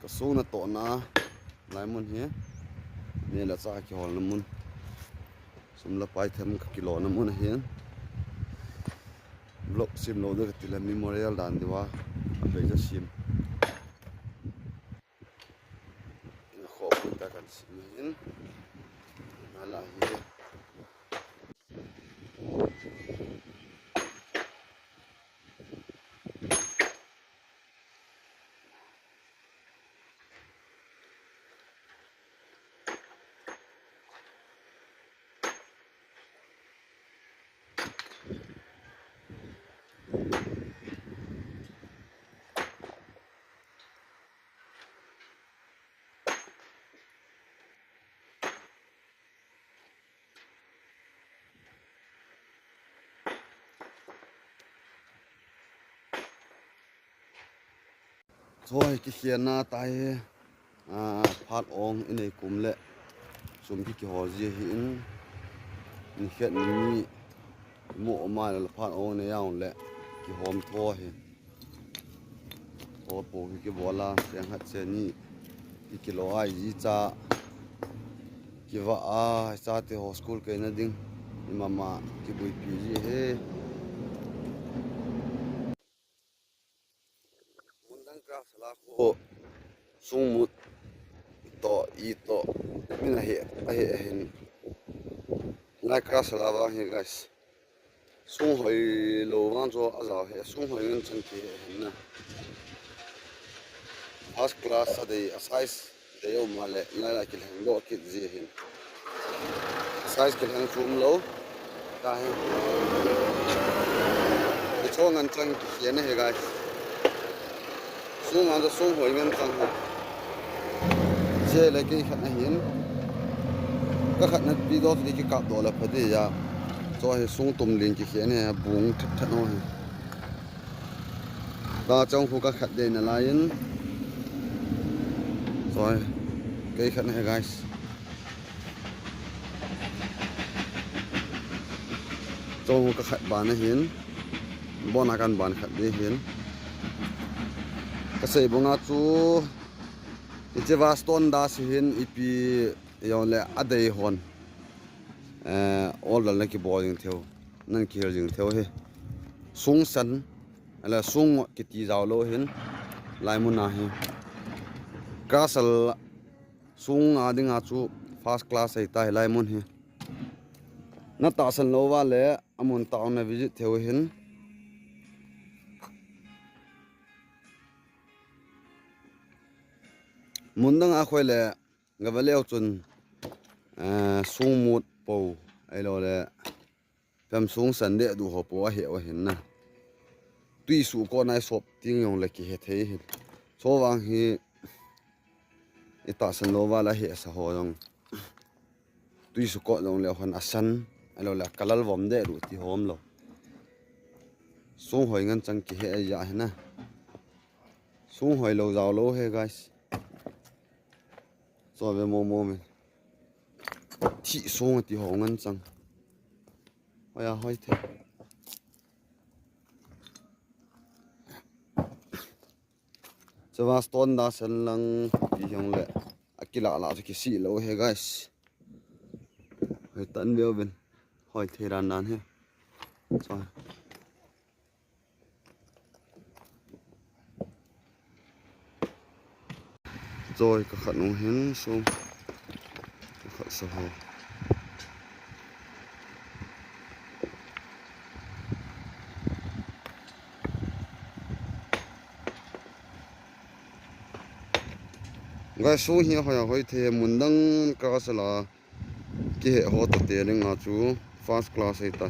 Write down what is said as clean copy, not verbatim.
ก็สูงนะโตนะหลายมุนเฮนี่แหละจ้ากี่หอลน้ำมุนสมละไปเทมกิโลน้ำมุนเฮียนบล็อกซิมโลด้วยติละมิโมเรียลดันดีว่าอันเบจะซิมขอบคุณตากันซิมเห็นนั่นละเฮียโถ่กิเขียนหน้าตายพาดองในกลุ่มเละสมที่กี่หอเจียหินนี่เขียนนี้โม่มาแล้วพาดองในย่างเละกี่หอมทั่วเห็นโอ้ปูกี่บัวลาเสียงหัดเสียนี่กี่โลไอจีจ้ากี่ว่าจ้าที่หอสกูลกันนั่นดิ้งนี่มากี่บุยปีจีเฮโอ้สูงมุดต่ออีต่อไม่น่าเห็นนายคราสลาบ้างเฮ้ guys สูงหอยโลวันจ้าอาจจะเห็นสูงหอยเงินจังที่เห็นนะ first class อะไรsizeเดี๋ยวมาเลยนายกินแห่งโลกินจีเห็น size กินแห่งสูงโลได้เห็นจะโชว์เงินจังเขียนนะเฮ้ guysสูงอันจะสูงหอยเงินจังเจ้าเลยกี่ขัดนะเห็นก็ขัดนัดปีดอสดีกี่กับตัวละพอดีจ้ะตัวให้สูงตุ่มลิงกี่เขียนเนี่ยบุ้งทัดน้อยตาจ้องคู่ก็ขัดเด่นอะไรยันตัวกี่ขัดนะ guys จ้องคู่ก็ขัดบานนะเห็นบ่อนักบานขัดได้เห็นก็ใส่บุงอาจูอิจวัสตันดาสิเห็นอีพียองเล่อเดย์ฮอนออลนั่นกี่บอลยิงเที่ยวนั่นกี่ยิงเที่ยวเฮสูงสันอะไรสูงกี่ตีเจ้าโลเห็นลายมุนนาเฮกราสลสูงดิ่งอาจู first class ไอ้ตายลายมุนเฮนัตตาสันโลว่าเล่อมุนตาอุนวิจิตเที่ยวเห็นมุนดังอาควายเล่กับเลี้ยวจนสูงมุดปูไอ้เราเล่เป็นสูงสันเดดูหัวปูเห็นนะตุยสูก็นายศพทิ้งยงเล็กเห็ดเห็นโซวังฮีอิตาสันโลวาละเหสะหอยงตุยสุก็ลงเลี้ยวหันอัสันไอ้เราเล่กะลลวอมเดดูที่หอมเราสูงหอยเงินจังกี่เห็ดใหญ่นะสูงหอยเราเจ้าโลเฮ้ guys so về mò mình thị số thì họ ngân rằng hỏi thế cho vào stone đã sẵn lăng đi trong lệ akila là cho cái xì lâu hey guys hỏi tận biểu bên hỏi thế đàn đàn hết rồi các khẩn ông hiến xuống các khẩn sơ hồ gai số hier hỏi thế muốn đăng cả là cái hệ họ tập tiền ngã chú first class ấy ta